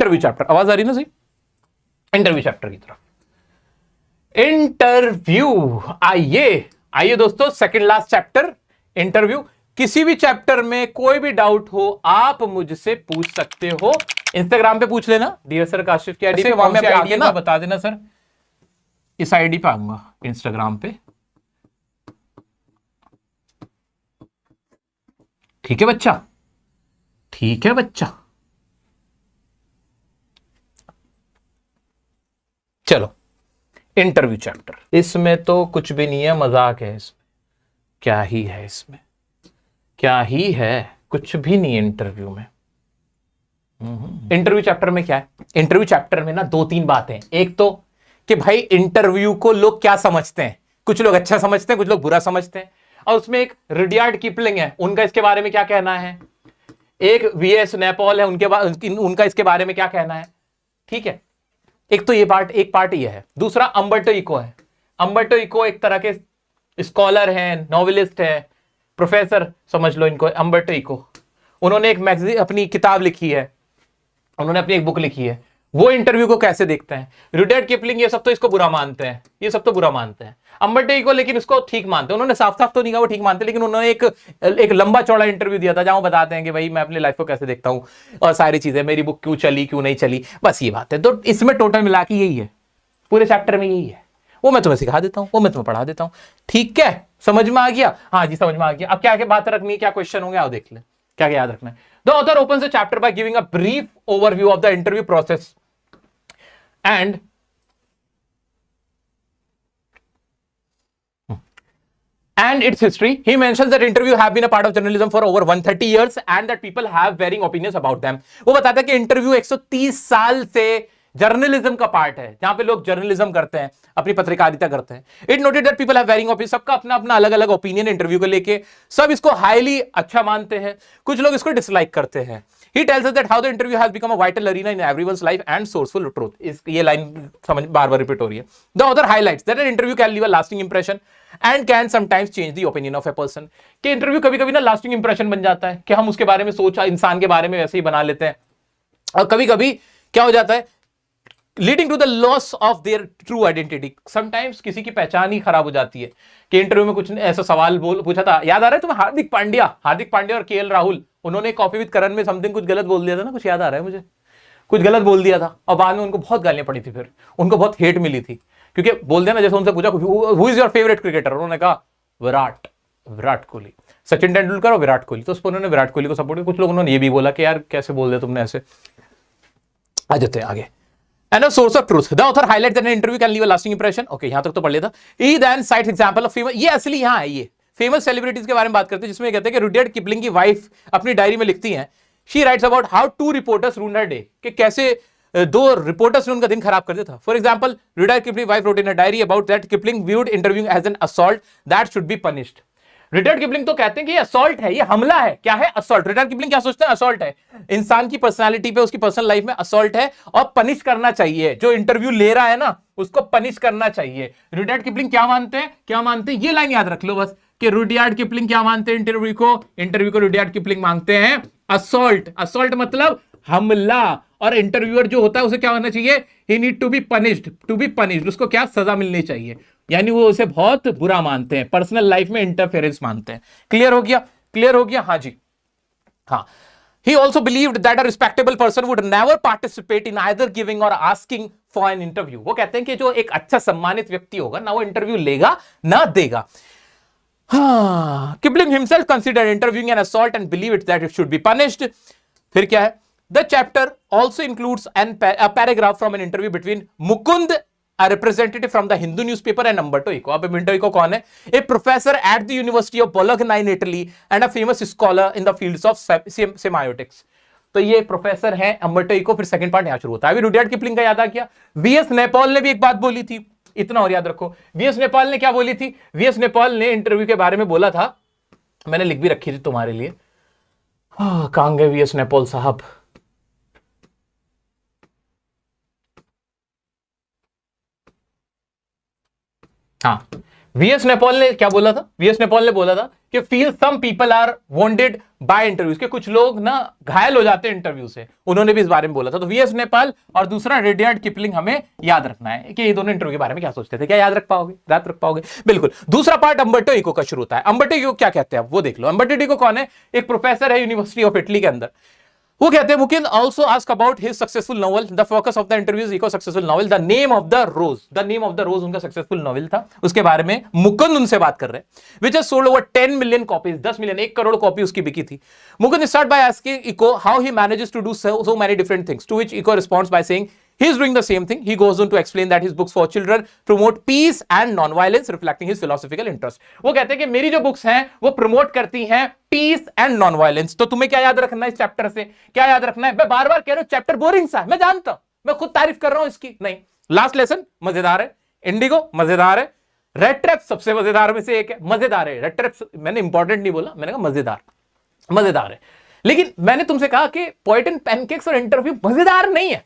Interview chapter, आवाज आ रही ना सही, इंटरव्यू चैप्टर की तरफ। इंटरव्यू, आइए दोस्तों, सेकंड लास्ट चैप्टर इंटरव्यू। किसी भी चैप्टर में कोई भी डाउट हो आप मुझसे पूछ सकते हो, इंस्टाग्राम पे पूछ लेना, डियर सर काशिफ की आईडी पे, वहां पे आके ना बता देना सर, इस आईडी पे आऊंगा इंस्टाग्राम पे, ठीक है बच्चा, ठीक है बच्चा। चलो इंटरव्यू चैप्टर, इसमें तो कुछ भी नहीं है, मजाक है इसमें, क्या ही है इसमें, क्या ही है, कुछ भी नहीं है इंटरव्यू में। इंटरव्यू चैप्टर में क्या है, इंटरव्यू चैप्टर में ना दो तीन बातें, एक तो कि भाई इंटरव्यू को लोग क्या समझते हैं, कुछ लोग अच्छा समझते हैं, कुछ लोग बुरा समझते हैं, और उसमें एक रुडयार्ड किपलिंग है, उनका इसके बारे में क्या कहना है, एक वीएस नैपॉल है, उनका इसके बारे में क्या कहना है, ठीक है। एक तो ये पार्ट, एक पार्ट ये है। दूसरा अम्बर्टो इको है। अम्बर्टो इको एक तरह के स्कॉलर हैं, नॉवेलिस्ट हैं, प्रोफेसर समझ लो इनको, अम्बर्टो इको। उन्होंने एक मैगजीन, अपनी किताब लिखी है, उन्होंने अपनी एक बुक लिखी है, वो इंटरव्यू को कैसे देखते हैं। रुडयार्ड किपलिंग ये सब तो इसको बुरा मानते हैं, ये सब तो बुरा मानते हैं। अम्बर्टो इको लेकिन इसको ठीक मानते हैं, उन्होंने साफ साफ तो नहीं कहा वो ठीक मानते, लेकिन उन्होंने एक लंबा चौड़ा इंटरव्यू दिया था जहां वो बताते हैं कि भाई मैं अपनी लाइफ को कैसे देखता हूं और सारी चीजें, मेरी बुक क्यों चली क्यों नहीं चली, बस ये बात है। तो इसमें टोटल मिला के यही है, पूरे चैप्टर में यही है, वो मैं तुम्हें सिखा देता हूं, वो मैं तुम्हें पढ़ा देता हूं, ठीक है, समझ में आ गया, हाँ जी समझ में आ गया। अब क्या क्या बात रखनी है, क्या क्वेश्चन होंगे आओ देख ले, क्या क्या याद रखना है। The author opens the chapter by giving a brief overview of the interview process and its history. He mentions that interview have been a part of journalism for over 130 years and that people have varying opinions about them. वो बताता है कि interview 130 साल से journalism का part है, जहां पे लोग जर्नलिज्म करते हैं, अपनी पत्रकारिता करते हैं। It noted that people have varying opinion, सबका अपना अपना अलग अलग ओपिनियन इंटरव्यू को लेके, सब इसको हाईली अच्छा मानते हैं, कुछ लोग इसको डिसलाइक करते हैं। He tells us that how the interview has become a vital arena in everyone's life and sourceful truth. ये लाइन समझ बार-बार रिपीट हो रही है। The author highlights that an interview can leave a lasting impression and can sometimes change the opinion of a person. कि interview कभी-कभी ना lasting impression बन जाता है, कि हम उसके बारे में सोचा, इंसान के बारे में वैसे ही बना लेते हैं, और कभी-कभी क्या हो जाता है, leading to the loss of their true identity. Sometimes किसी की पहचान ही खराब हो जाती है। कि इंटरव्यू में कुछ ऐसा सवाल पूछा था, याद आ रहा है तुम्हें, हार्दिक पांड्या और केएल राहुल, उन्होंने कॉफी विद करण में समथिंग कुछ गलत बोल दिया था ना, कुछ याद आ रहा है मुझे, कुछ गलत बोल दिया था और बाद में उनको बहुत गालियां पड़ी थी, फिर उनको बहुत हेट मिली थी, क्योंकि बोल दिया ना, जैसे उनसे पूछा who is your favourite cricketer, उन्होंने कहा विराट कोहली, सचिन तेंदुलकर और विराट कोहली, तो उस पर उन्होंने विराट कोहली को सपोर्ट किया। कुछ लोग उन्होंने ये भी बोला कि यार कैसे बोल दिया तुमने ऐसे। आ जाते हैं आगे। And a source of truth. The author highlights that an interview can leave a lasting impression. Okay, यहां तक तो पढ़ लेता। He then cites example of famous, ये असली यहां है, ये फेमस सेलिब्रिटीज के बारे में बात करते हैं, जिसमें कहते हैं कि रुडयार्ड किपलिंग की वाइफ अपनी डायरी में लिखती हैं, she writes about how two reporters ruined her day, कि कैसे दो रिपोर्टर्स ने उनका दिन खराब कर दिया था। For example, Rudyard Kipling wife wrote in a diary about that Kipling viewed interviewing as an assault that should be punished. Rudyard Kipling तो कहते हैं कि ये असॉल्ट है, ये हमला है। क्या है असॉल्ट? रुडयार्ड किपलिंग क्या सोचते हैं? असॉल्ट है, इंसान की पर्सनालिटी पे, उसकी पर्सनल लाइफ में असॉल्ट है और पनिश करना चाहिए। जो इंटरव्यू ले रहा है ना, उसको पनिश करना चाहिए। रुडयार्ड किपलिंग क्या मानते हैं? क्या मानते हैं? ये लाइन याद रख लो बस, कि रुडयार्ड किपलिंग क्या मानते हैं इंटरव्यू को रुडयार्ड किपलिंग मांगते हैं असॉल्ट। असॉल्ट मतलब हमला, और इंटरव्यूअर जो होता है उसे क्या होना चाहिए? ही नीड टू बी पनिश्ड, उसको क्या सजा मिलनी चाहिए, यानी वो उसे बहुत बुरा मानते हैं, पर्सनल लाइफ में इंटरफेरेंस मानते हैं। क्लियर हो गया? हाँ जी, हाँ। He also believed that a respectable person would never participate in either giving or asking for an interview. वो कहते हैं कि जो एक अच्छा सम्मानित व्यक्ति होगा ना, वो इंटरव्यू लेगा ना देगा। Kipling himself considered interviewing an assault and believed that it should be punished. फिर क्या है? The chapter also includes a paragraph from an interview between Mukund, a representative from the Hindu newspaper, and Umberto Eco. अब Umberto Eco कौन है? A professor at the University of Bologna in Italy and a famous scholar in the fields of semiotics. तो ये professor हैं Umberto eco. फिर second part यहां शुरू होता है। अभी रुडयार्ड किपलिंग का याद आ गया। वीएस नैपॉल ने भी एक बात बोली थी, इतना और याद रखो। वीएस नैपॉल ने क्या बोली थी? वीएस नैपॉल ने इंटरव्यू के बारे में बोला था, मैंने लिख भी रखी थी तुम्हारे लिए। कहां गए वीएस नैपॉल साहब? हाँ, वीएस नेपॉल ने क्या बोला था? वीएस नेपॉल ने बोला था कि feel some people are wanted by interviews, के कुछ लोग ना घायल हो जाते हैं इंटरव्यू से, उन्होंने भी इस बारे में बोला था। तो वीएस नेपाल और दूसरा रेडियार्ड किपलिंग हमें याद रखना है कि ये दोनों इंटरव्यू के बारे में क्या सोचते थे। क्या याद रख पाओगे? याद रख पाओगे, बिल्कुल। दूसरा पार्ट अम्बर्टो इको का शुरू होता है। अम्बर्टो इको क्या कहते हैं वो देख लो। अम्बर्टो इको कौन है? एक प्रोफेसर है यूनिवर्सिटी ऑफ इटली के अंदर। वो कहते हैं मुकिंद also ask about his successful novel, the focus of the interview is Eco successful novel, the name of the rose. The name of the rose उनका सक्सेसफुल नॉवल था, उसके बारे में मुकुंद उनसे बात कर रहे हैं। Which has sold over 10 million copies, 10 million, 1 crore copy उसकी बिकी थी। Mukund start by asking Eco how he manages to do so many different things, to which Eco responds by saying he is doing the same thing. He goes on to explain that his books for children promote peace and non-violence, reflecting his philosophical interest. वो कहते हैं कि मेरी जो books हैं वो promote करती हैं पीस एंड नॉन वायलेंस। तो तुम्हें क्या याद रखना है इस चैप्टर से? क्या याद रखना है? मैं बार बार कह रहा हूं चैप्टर बोरिंग सा है, मैं जानता हूं, मैं खुद तारीफ कर रहा हूं इसकी, नहीं। लास्ट लेसन मजेदार है, इंडिगो मजेदार है, रेड ट्रैप सबसे मजेदार में से एक है, मजेदार है रेड ट्रैप। मैंने इंपॉर्टेंट नहीं बोला, मैंने कहा मजेदार, मजेदार है। लेकिन मैंने तुमसे कहा कि पोएट एंड पैनकेक्स और इंटरव्यू मजेदार नहीं है,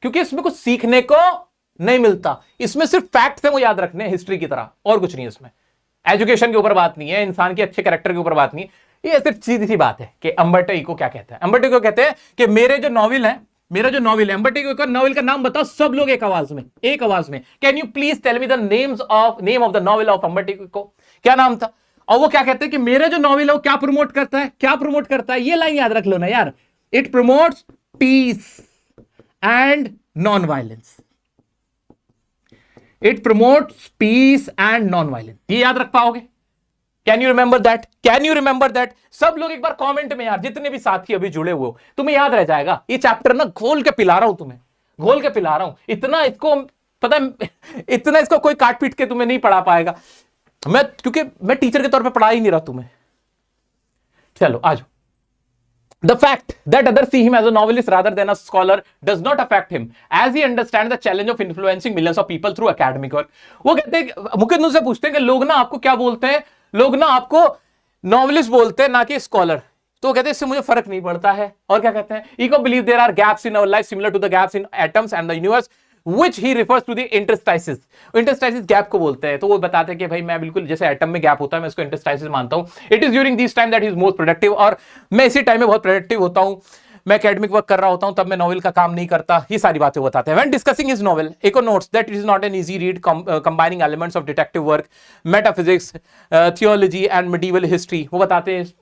क्योंकि इसमें कुछ सीखने को नहीं मिलता। इसमें सिर्फ फैक्ट्स हैं, वो याद रखने हैं हिस्ट्री की तरह, और कुछ नहीं। इसमें एजुकेशन के ऊपर बात नहीं है, इंसान के अच्छे कैरेक्टर के ऊपर बात नहीं है। ये सिर्फ सीधी सी बात है कि अम्बर्टो इको क्या कहता है। अम्बर्टो इको कहते हैं कि मेरे जो नॉवेल है, मेरा जो नॉवेल है, अम्बर्टो इको का नॉवेल का नाम बताओ सब लोग एक आवाज में, एक आवाज में। Can you please tell me the name of the novel of Umberto Eco? क्या नाम था? और वो क्या कहते हैं कि मेरा जो नॉवेल है वो क्या प्रमोट करता है? क्या प्रमोट करता है? ये लाइन याद रख लो ना यार, it promotes peace and non-violence. It promotes peace and non-violence. ये याद रख पाओगे? Can you remember that? Can you remember that? सब लोग एक बार कमेंट में यार, जितने भी साथी अभी जुड़े हुए हो, तुम्हें याद रह जाएगा। ये चैप्टर ना घोल के पिला रहा हूं तुम्हें, घोल के पिला रहा हूं। इतना इसको पता है, इतना इसको कोई काट पीट के तुम्हें नहीं पढ़ा पाएगा, क्योंकि मैं टीचर के तौर पे पढ़ा ही नहीं रहा तुम्हें। चलो आ जाओ। The fact that others see him as a novelist rather than a scholar does not affect him, as he understands the challenge of influencing millions of people through academic work. वो कहते हैं, मुकिंद उनसे पूछते हैं कि लोग ना आपको क्या बोलते हैं? लोग ना आपको नॉवलिस्ट बोलते हैं, ना कि स्कॉलर। तो कहते हैं इससे मुझे फर्क नहीं पड़ता है। और क्या कहते हैं? Ego believe there are gaps in our life similar to the gaps in atoms and the universe, which he refers to the interstices. इंटरस्टाइसिस gap को बोलते हैं। तो वो बताते हैं कि भाई मैं बिल्कुल जैसे एटम में गैप होता है, मैं इसको इंटरस्टाइसिस मानता हूं। It is during this time that he is most productive, और मैं इसी टाइम में बहुत प्रोडक्टिव होता हूं। मैं एकेडमिक वर्क कर रहा होता हूं, तब मैं नॉवेल का काम नहीं करता। ये सारी बातें बताते हैं। When discussing his novel, Eco notes that it is not an easy read, combining elements of detective work, metaphysics, theology and medieval history. वो बताते हैं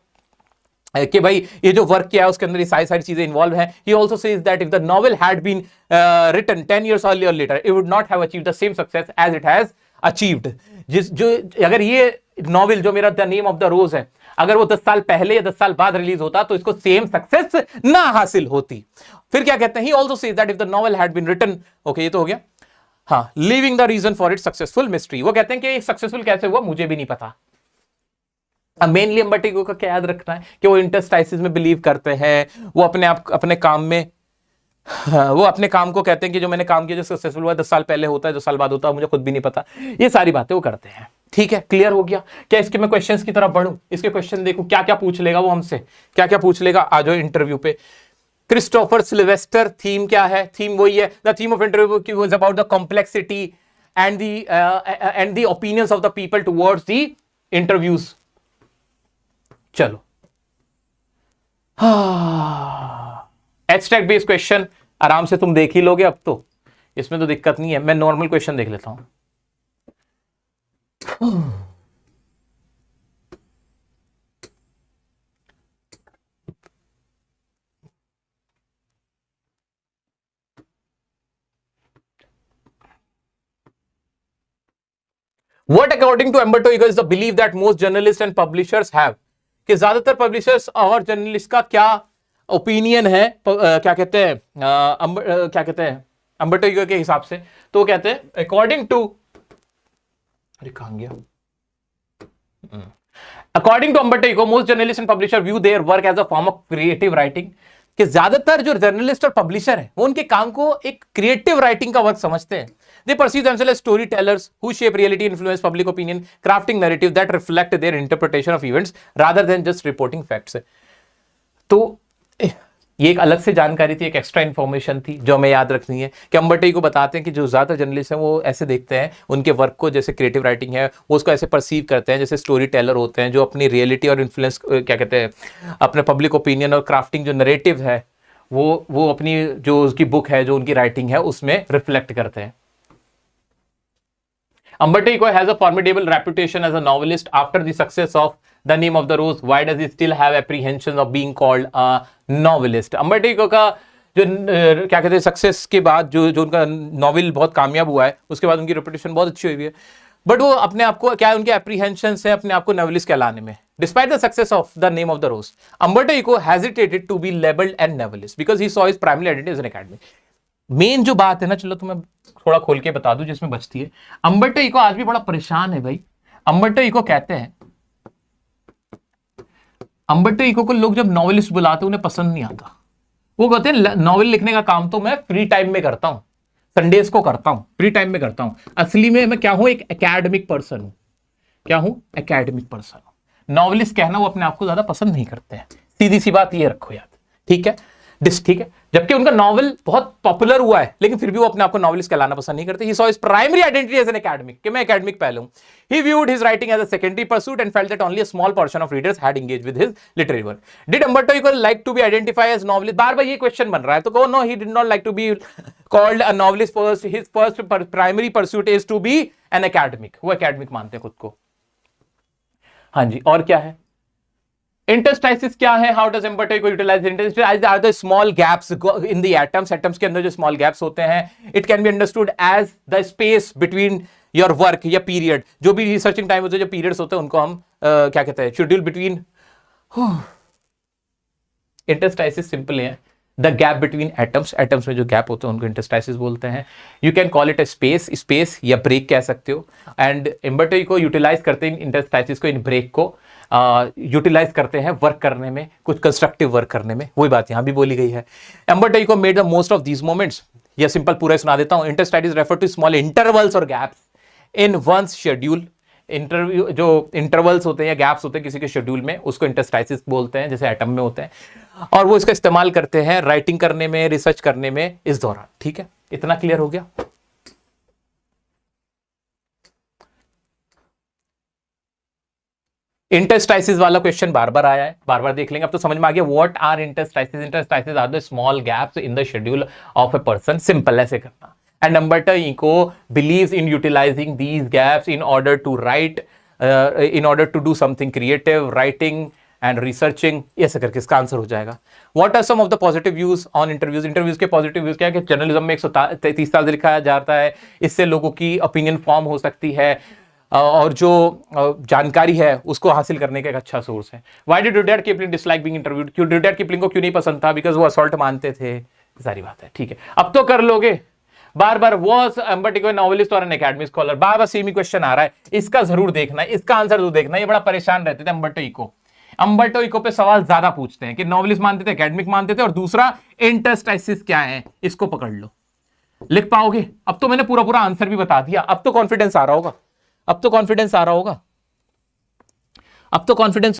कि भाई ये जो वर्क किया है उसके अंदर ये सारी चीजें इन्वॉल्व हैं। He also says that if the novel had been written 10 years earlier or later, it would not have achieved the same success as it has achieved. अगर ये नॉवेल जो मेरा द नेम ऑफ द रोज है, अगर वो 10 साल पहले या 10 साल बाद रिलीज होता तो इसको सेम सक्सेस ना हासिल होती। फिर क्या कहते हैं? He also says that if the novel had been written, okay, ये तो हो गया, हाँ, leaving the reason for its successful mystery. वो कहते हैं कि सक्सेसफुल कैसे हुआ मुझे भी नहीं पता। मेनली अम्बर्टो इको का क्या याद रखना है कि वो इंटरस्टाइसिस में बिलीव करते हैं। वो अपने काम में, वो अपने काम को कहते हैं कि जो मैंने काम किया जो सक्सेसफुल हुआ 10 साल पहले होता है, 10 साल बाद होता है, मुझे खुद भी नहीं पता। ये सारी बातें वो करते हैं। ठीक है, क्लियर हो गया? क्या इसके मैं क्वेश्चंस की तरफ बढ़ूं? इसके क्वेश्चन देखो क्या क्या पूछ लेगा वो हमसे, क्या क्या पूछ लेगा। आ जाओ इंटरव्यू पे। क्रिस्टोफर सिल्वेस्टर, थीम क्या है? थीम वही है, the theme of interview was about the complexity and the opinions of the people towards the interviews. चलो, एब्स्ट्रैक्ट बेस्ड क्वेश्चन आराम से तुम देख ही लोगे अब तो, इसमें तो दिक्कत नहीं है। मैं नॉर्मल क्वेश्चन देख लेता हूं। What according to Umberto Eco is the belief that most journalists and publishers have, कि ज्यादातर पब्लिशर्स और जर्नलिस्ट का क्या ओपिनियन है, क्या कहते हैं, क्या कहते हैं अम्बर्टो इको के हिसाब से। तो कहते हैं अकॉर्डिंग टू, अरे कहां गया, according to Umberto Eco most journalist and publisher view their work as a form of creative writing, कि ज्यादातर जो जर्नलिस्ट और पब्लिशर है वो उनके काम को एक क्रिएटिव राइटिंग का वर्क समझते हैं। They perceive themselves as storytellers who shape reality, influence public opinion, crafting narrative that reflect their interpretation of events rather than just reporting facts. तो ये एक अलग से जानकारी थी, एक एक्स्ट्रा इन्फॉर्मेशन थी जो हमें याद रखनी है कि अंबर्टो इको बताते हैं कि जो ज़्यादा जर्नलिस्ट हैं वो ऐसे देखते हैं उनके वर्क को, जैसे क्रिएटिव राइटिंग है वो उसको ऐसे परसीव करते हैं जैसे स्टोरी टेलर होते हैं जो अपनी रियलिटी और इन्फ्लुएंस क्या कहते हैं अपने पब्लिक ओपिनियन और क्राफ्टिंग जो नरेटिव है वो अपनी जो उसकी बुक है जो उनकी राइटिंग है उसमें रिफ्लेक्ट करते हैं। Umberto Eco has a formidable reputation as a novelist. After the success of The Name of the Rose, why does he still have apprehensions of being called a novelist? Umberto Eco का जो क्या कहते हैं success के बाद जो उनका novel बहुत कामयाब हुआ है उसके बाद उनकी रेपुटेशन बहुत अच्छी हुई है, बट वो अपने आप को क्या उनके एप्रीहेंशंस है अपने आप को नॉवेलिस्ट कहलाने में। Despite the success of The Name of the Rose, Umberto Eco hesitated to be labeled a novelist because he saw his primary identity as an academic. Main जो बात है ना, चलो तुम्हें थोड़ा खोल के बता दूं जिसमें बचती है। अंबर्टो इको आज भी बड़ा परेशान है भाई। अंबर्टो इको कहते हैं, अंबर्टो इको को लोग जब नॉवेलिस्ट बुलाते उन्हें पसंद नहीं आता। वो कहते हैं नॉवेल लिखने का काम तो मैं फ्री टाइम में करता हूं, संडेज को करता हूं, फ्री टाइम में करता हूं। असली में मैं क्या हूं, एक एकेडमिक पर्सन हूं। क्या हूं? एकेडमिक पर्सन हूं। नॉवेलिस्ट कहना वो अपने आप को ज्यादा पसंद नहीं करते हैं। सीधी सी बात ये रखो याद, ठीक है? ठीक है, जबकि उनका नॉवल बहुत पॉपुलर हुआ है लेकिन फिर भी वो अपने आप को नॉवेलिस्ट कहलाना पसंद नहीं करते। He saw his primary identity as an academic, कि मैं एकेडमिक पहले हूं। He viewed his writing as a secondary pursuit and felt that only a small portion of readers had engaged with his literary work. Did Umberto Eco like to be identified as novelist? बार बार ये question बन रहा है, तो कहो no, he did not like to be called a novelist first. His first primary pursuit is to be an academic. वो academic मानते हैं खुद को। हाँ जी, और क्या है? इंटरस्टाइसिस क्या है? How does Umberto Eco utilise interstices? Are the small gaps in the atoms. Atoms के अंदर जो स्मॉल गैप्स होते हैं, it can be understood as the space between your work या पीरियड। जो भी रिसर्चिंग टाइम होते हैं, जो पीरियड्स होते हैं उनको हम क्या कहते हैं, शेड्यूल बिटवीन। इंटरस्टाइसिस सिंपल है, the gap between atoms. Atoms में जो गैप होते हैं उनको इंटरस्टाइसिस बोलते हैं। You can call it a space, space या ब्रेक कह सकते हो। एंड Umberto Eco यूटिलाइज करते हैं इंटरस्टाइसिस को, इन ब्रेक को यूटिलाइज करते हैं वर्क करने में, कुछ कंस्ट्रक्टिव वर्क करने में। वही बात यहां भी बोली गई है। Umberto Eco made the most of these moments. ये सिंपल पूरा सुना देता हूं। Interstices refer to small intervals और gaps in one's schedule. Interview जो इंटरवल्स होते हैं या गैप्स होते हैं किसी के शेड्यूल में, उसको इंटरस्टाइसिस बोलते हैं, जैसे एटम में होते हैं। और वो इसका इस्तेमाल करते हैं राइटिंग करने में, रिसर्च करने में इस दौरान। ठीक है, इतना क्लियर हो गया? इंटरस्टाइसिस वाला क्वेश्चन बार बार आया है, बार बार देख लेंगे। अब तो समझ में आ गया what are interstices. Interstices are the small gaps in the schedule of a person. Simple ऐसे करना। And Umberto Eco believes in utilizing these gaps in order to write, in order to do something creative, writing and researching। ऐसे करके इसका answer हो जाएगा। What are some of the positive views on interviews? Interviews के positive views क्या है कि journalism में 130 साल से लिखा जाता है, इससे लोगों की ओपिनियन फॉर्म हो सकती है और जो जानकारी है उसको हासिल करने का एक अच्छा सोर्स है। Why did Rudyard Kipling dislike being interviewed? क्यों Rudyard Kipling को क्यों नहीं पसंद था? बिकॉज वो असॉल्ट मानते थे। सारी बात है, ठीक है। अब तो कर लोगे। बार बार was Umberto Eco नॉवेलिस्ट और एन एकेडमिक स्कॉलर, बार बार सेम ही क्वेश्चन आ रहा है, इसका जरूर देखना, इसका आंसर जरूर देखना। ये बड़ा परेशान रहते थे Umberto Eco। Umberto Eco पे सवाल ज्यादा पूछते हैं कि नॉवेलिस्ट मानते थे, एकेडमिक मानते थे, और दूसरा इंटरस्टाइसिस क्या है, इसको पकड़ लो। लिख पाओगे? अब तो मैंने पूरा पूरा आंसर भी बता दिया। अब तो कॉन्फिडेंस आ रहा होगा, अब तो कॉन्फिडेंस आ रहा होगा, अब तो कॉन्फिडेंस